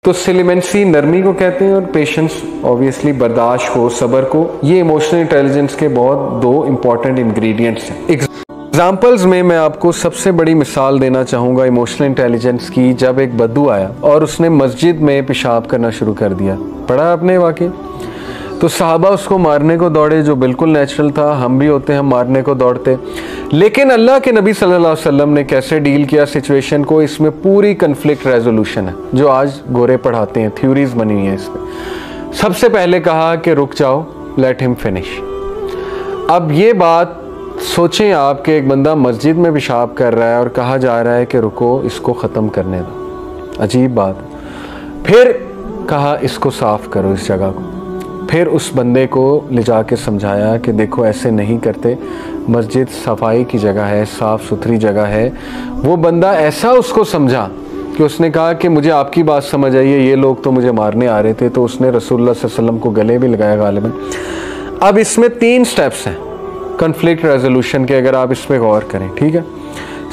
तो सिलिमेंसी नरमी को कहते हैं और पेशेंस ऑब्वियसली बर्दाश्त को, सब्र को। ये इमोशनल इंटेलिजेंस के बहुत दो इंपॉर्टेंट इंग्रेडिएंट्स हैं। एग्जाम्पल्स में मैं आपको सबसे बड़ी मिसाल देना चाहूँगा इमोशनल इंटेलिजेंस की। जब एक बद्दू आया और उसने मस्जिद में पेशाब करना शुरू कर दिया, पढ़ा आपने वाकई? तो सहाबा उसको मारने को दौड़े, जो बिल्कुल नेचुरल था, हम भी होते हैं, हम मारने को दौड़ते। लेकिन अल्लाह के नबी सल्लल्लाहु अलैहि वसल्लम ने कैसे डील किया सिचुएशन को, इसमें पूरी कन्फ्लिक्ट रेजोल्यूशन है जो आज गोरे पढ़ाते हैं, थ्योरीज बनी हुई हैं इसमें। सबसे पहले कहा कि रुक जाओ, लेट हिम फिनिश। अब ये बात सोचें आप कि एक बंदा मस्जिद में पेशाब कर रहा है और कहा जा रहा है कि रुको, इसको ख़त्म करने दो। अजीब बात। फिर कहा इसको साफ़ करो इस जगह को। फिर उस बंदे को ले जा के समझाया कि देखो ऐसे नहीं करते, मस्जिद सफाई की जगह है, साफ़ सुथरी जगह है। वो बंदा ऐसा उसको समझा कि उसने कहा कि मुझे आपकी बात समझ आई है, ये लोग तो मुझे मारने आ रहे थे। तो उसने रसूलुल्लाह सल्लल्लाहु अलैहि वसल्लम को गले भी लगाया गालिबन। अब इसमें 3 स्टेप्स हैं कन्फ्लिक्ट रेजोल्यूशन के, अगर आप इस पर गौर करें, ठीक है।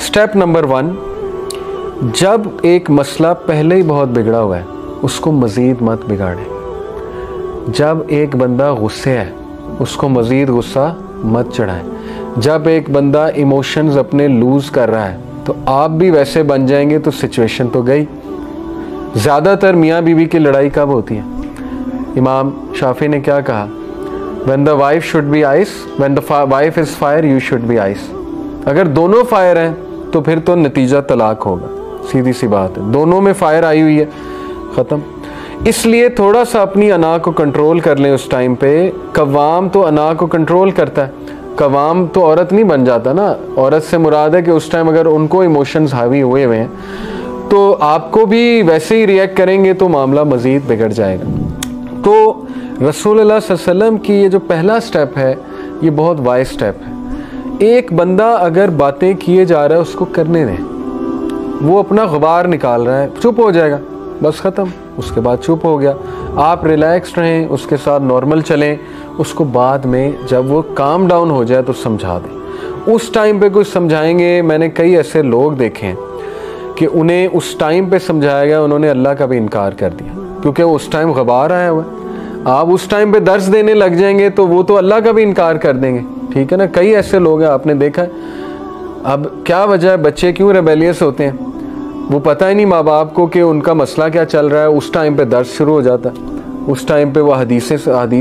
स्टेप नंबर 1, जब एक मसला पहले ही बहुत बिगड़ा हुआ है उसको मज़ीद मत बिगाड़ें। जब एक बंदा गुस्से है उसको मज़ीद गुस्सा मत चढ़ाएं। जब एक बंदा इमोशंस अपने लूज़ कर रहा है तो आप भी वैसे बन जाएंगे तो सिचुएशन तो गई। ज़्यादातर मियाँ बीवी की लड़ाई कब होती है? इमाम शाफी ने क्या कहा? When the wife should be ice, when the wife is fire, you should be ice. अगर दोनों फायर हैं तो फिर तो नतीजा तलाक होगा, सीधी सी बात है। दोनों में फायर आई हुई है, ख़त्म। इसलिए थोड़ा सा अपनी अना को कंट्रोल कर लें उस टाइम पे। कवाम तो अना को कंट्रोल करता है, कवाम तो औरत नहीं बन जाता ना। औरत से मुराद है कि उस टाइम अगर उनको इमोशंस हावी हुए हुए हैं तो आपको भी वैसे ही रिएक्ट करेंगे तो मामला मज़ीद बिगड़ जाएगा। तो रसूलुल्लाह सल्लल्लाहु अलैहि वसल्लम की ये जो पहला स्टेप है ये बहुत वाइज स्टेप है। एक बंदा अगर बातें किए जा रहा है उसको करने दें, वो अपना गुबार निकाल रहा है, चुप हो जाएगा, बस ख़त्म। उसके बाद चुप हो गया, आप रिलैक्स रहें, उसके साथ नॉर्मल चलें। उसको बाद में जब वो काम डाउन हो जाए तो समझा दें। उस टाइम पे कुछ समझाएंगे, मैंने कई ऐसे लोग देखे हैं कि उन्हें उस टाइम पे समझाया गया, उन्होंने अल्लाह का भी इनकार कर दिया क्योंकि उस टाइम गुबार आया हुआ है। आप उस टाइम पे दर्स देने लग जाएंगे तो वो तो अल्लाह का भी इनकार कर देंगे, ठीक है ना। कई ऐसे लोग हैं, आपने देखा है। अब क्या वजह है, बच्चे क्यों रेबेलियस होते हैं? वो पता ही नहीं माँ बाप को कि उनका मसला क्या चल रहा है। उस टाइम पे दर्स शुरू हो जाता है, उस टाइम पे वो हदीस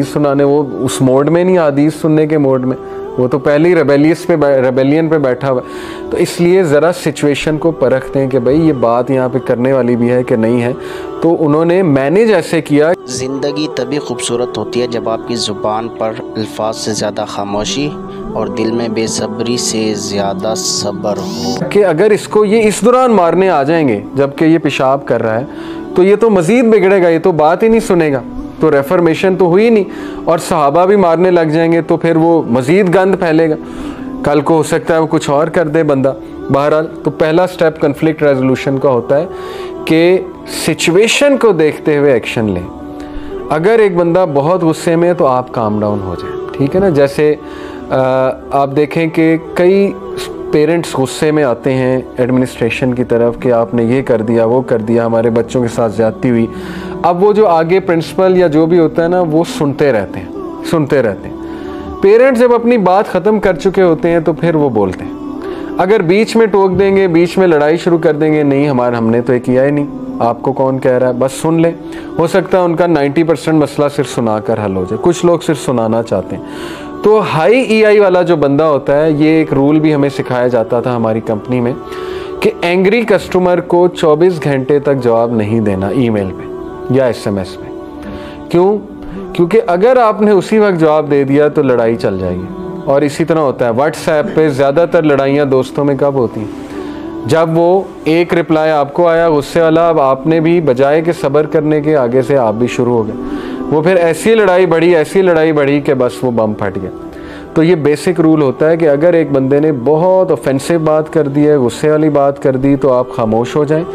सुनाने, वो उस मोड में नहीं, हदीस सुनने के मोड में, वो तो पहले ही रेबेलियन पे बैठा हुआ। तो इसलिए ज़रा सिचुएशन को परखते हैं कि भाई ये बात यहाँ पे करने वाली भी है कि नहीं है। तो उन्होंने मैनेज ऐसे किया। ज़िंदगी तभी खूबसूरत होती है जब आपकी ज़ुबान पर अल्फाज से ज़्यादा खामोशी और दिल में बेसब्री से ज़्यादा सब्र हो। कि अगर इसको ये इस दौरान मारने आ जाएंगे जबकि ये पेशाब कर रहा है तो ये तो मज़ीद बिगड़ेगा, ये तो बात ही नहीं सुनेगा, तो रेफर्मेशन तो हुई नहीं। और सहाबा भी मारने लग जाएंगे तो फिर वो मज़ीद गंद फैलेगा, कल को हो सकता है वो कुछ और कर दे बंदा। बहरहाल तो पहला स्टेप कन्फ्लिक्ट रेजोल्यूशन का होता है कि सिचुएशन को देखते हुए एक्शन लें। अगर एक बंदा बहुत गुस्से में है तो आप काम डाउन हो जाए, ठीक है ना। जैसे आप देखें कि कई पेरेंट्स गुस्से में आते हैं एडमिनिस्ट्रेशन की तरफ कि आपने ये कर दिया, वो कर दिया, हमारे बच्चों के साथ ज़्यादती हुई। अब वो जो आगे प्रिंसिपल या जो भी होता है ना, वो सुनते रहते हैं। पेरेंट्स जब अपनी बात ख़त्म कर चुके होते हैं तो फिर वो बोलते हैं। अगर बीच में टोक देंगे, बीच में लड़ाई शुरू कर देंगे, नहीं हमने तो ये किया ही नहीं, आपको कौन कह रहा है, बस सुन ले। हो सकता है उनका 90% मसला सिर्फ सुनाकर हल हो जाए। कुछ लोग सिर्फ सुनाना चाहते हैं। तो हाई EI वाला जो बंदा होता है, ये एक रूल भी हमें सिखाया जाता था हमारी कंपनी में कि एंग्री कस्टमर को 24 घंटे तक जवाब नहीं देना ईमेल पे या SMS पे। क्यों? क्योंकि अगर आपने उसी वक्त जवाब दे दिया तो लड़ाई चल जाएगी। और इसी तरह होता है व्हाट्सएप पे ज़्यादातर लड़ाइयाँ दोस्तों में कब होती हैं? जब वो एक रिप्लाई आपको आया गुस्से वाला, अब आपने भी बजाय के सब्र करने के आगे से आप भी शुरू हो गए, वो फिर ऐसी लड़ाई बढ़ी कि बस वो बम फट गया। तो ये बेसिक रूल होता है कि अगर एक बंदे ने बहुत ऑफेंसिव बात कर दी है, गुस्से वाली बात कर दी, तो आप खामोश हो जाएं।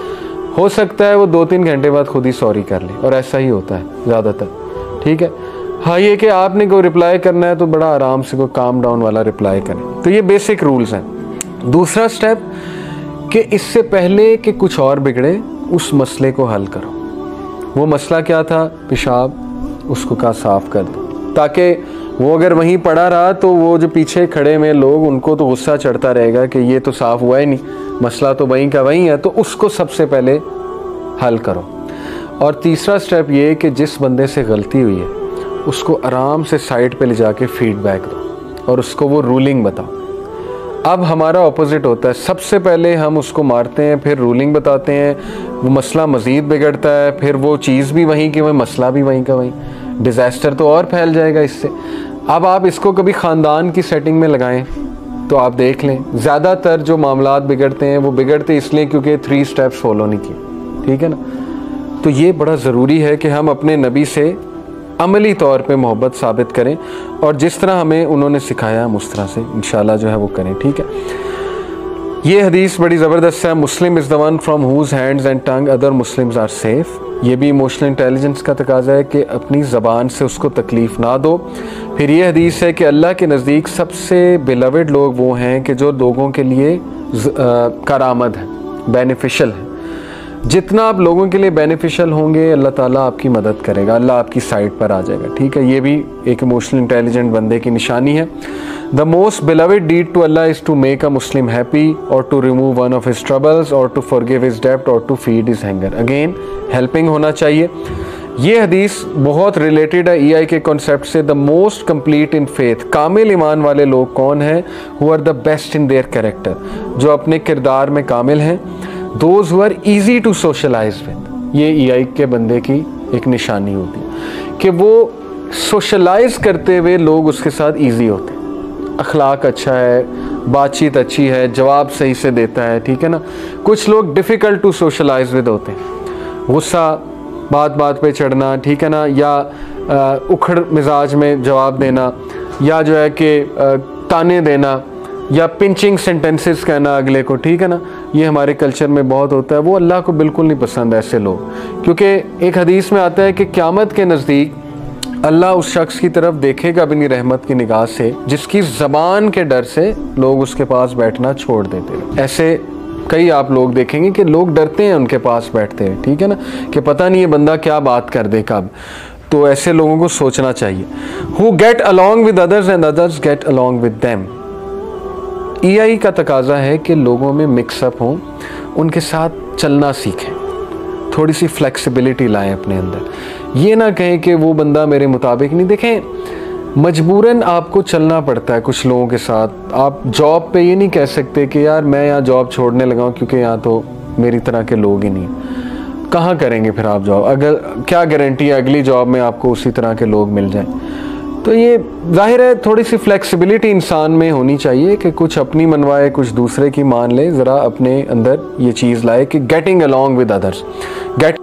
हो सकता है वो 2-3 घंटे बाद खुद ही सॉरी कर ले, और ऐसा ही होता है ज़्यादातर, ठीक है। हाँ, ये कि आपने कोई रिप्लाई करना है तो बड़ा आराम से कोई काम डाउन वाला रिप्लाई करें। तो ये बेसिक रूल्स हैं। दूसरा स्टेप कि इससे पहले कि कुछ और बिगड़े, उस मसले को हल करो। वो मसला क्या था, पेशाब, उसको कहा साफ़ कर दो, ताकि वो अगर वहीं पड़ा रहा तो वो जो पीछे खड़े हुए लोग उनको तो गुस्सा चढ़ता रहेगा कि ये तो साफ़ हुआ ही नहीं, मसला तो वहीं का वहीं है, तो उसको सबसे पहले हल करो। और तीसरा स्टेप ये कि जिस बंदे से गलती हुई है उसको आराम से साइड पे ले जाके फीडबैक दो और उसको वो रूलिंग बताओ। अब हमारा ऑपोजिट होता है, सबसे पहले हम उसको मारते हैं, फिर रूलिंग बताते हैं, वो मसला मज़ीद बिगड़ता है, फिर वो चीज़ भी वहीं की वहीं, मसला भी वहीं का वहीं, डिज़ास्टर तो और फैल जाएगा इससे। अब आप इसको कभी ख़ानदान की सेटिंग में लगाएं तो आप देख लें, ज़्यादातर जो मामलात बिगड़ते हैं वो बिगड़ते इसलिए क्योंकि 3 स्टेप्स फॉलो नहीं किए, ठीक है ना। तो ये बड़ा ज़रूरी है कि हम अपने नबी से अमली तौर पे मोहब्बत साबित करें और जिस तरह हमें उन्होंने सिखाया हम उस तरह से इंशाल्लाह जो है वो करें, ठीक है। ये हदीस बड़ी ज़बरदस्त है, Muslim is the one from whose hands and tongue other Muslims are safe. ये भी इमोशनल इंटेलिजेंस का तकाजा है कि अपनी ज़बान से उसको तकलीफ़ ना दो। फिर ये हदीस है कि अल्लाह के नज़दीक सबसे बिलवेड लोग वो हैं कि जो लोगों के लिए करामद है, बेनिफिशियल है। जितना आप लोगों के लिए बेनिफिशियल होंगे अल्लाह ताला आपकी मदद करेगा, अल्लाह आपकी साइड पर आ जाएगा, ठीक है। ये भी एक इमोशनल इंटेलिजेंट बंदे की निशानी है। The most beloved deed to Allah is to make a Muslim happy और to remove one of his troubles और टू फॉरगिव हिज डेब्ट और to feed his hunger. Again helping होना चाहिए। ये हदीस बहुत रिलेटेड है EI के कॉन्सेप्ट से। The most complete in faith, कामिल ईमान वाले लोग कौन हैं? Who are the best in their character, जो अपने किरदार में कामिल हैं। Those who are easy to socialize with, ये EI के बंदे की एक निशानी होती है कि वो सोशलाइज करते हुए लोग उसके साथ ईजी होते हैं, अखलाक अच्छा है, बातचीत अच्छी है, जवाब सही से देता है, ठीक है ना। कुछ लोग डिफ़िकल्ट टू सोशलाइज विद होते हैं, गुस्सा, बात बात पे चढ़ना, ठीक है ना, या उखड़ मिजाज में जवाब देना, या जो है कि ताने देना, या पिंचिंग सेंटेंसेस कहना अगले को, ठीक है ना। ये हमारे कल्चर में बहुत होता है, वो अल्लाह को बिल्कुल नहीं पसंद ऐसे लोग, क्योंकि एक हदीस में आता है कि क़यामत के नज़दीक अल्लाह उस शख्स की तरफ देखेगा अपनी रहमत की निगाह से जिसकी ज़बान के डर से लोग उसके पास बैठना छोड़ देते हैं। ऐसे कई आप लोग देखेंगे कि लोग डरते हैं उनके पास बैठते हैं, ठीक है ना, कि पता नहीं ये बंदा क्या बात कर दे कब। तो ऐसे लोगों को सोचना चाहिए। Who get along with others and others get along with them. EI का तकाजा है कि लोगों में मिक्सअप हों, उनके साथ चलना सीखें, थोड़ी सी फ्लेक्सिबिलिटी लाएं अपने अंदर। ये ना कहें कि वो बंदा मेरे मुताबिक नहीं। देखें, मजबूरन आपको चलना पड़ता है कुछ लोगों के साथ। आप जॉब पे ये नहीं कह सकते कि यार मैं यहाँ जॉब छोड़ने लगा हूँ क्योंकि यहाँ तो मेरी तरह के लोग ही नहीं। कहाँ करेंगे फिर आप जॉब? अगर क्या गारंटी है अगली जॉब में आपको उसी तरह के लोग मिल जाएं? तो ये जाहिर है थोड़ी सी फ्लेक्सिबिलिटी इंसान में होनी चाहिए कि कुछ अपनी मनवाए, कुछ दूसरे की मान ले। ज़रा अपने अंदर ये चीज़ लाए कि getting along with others, gate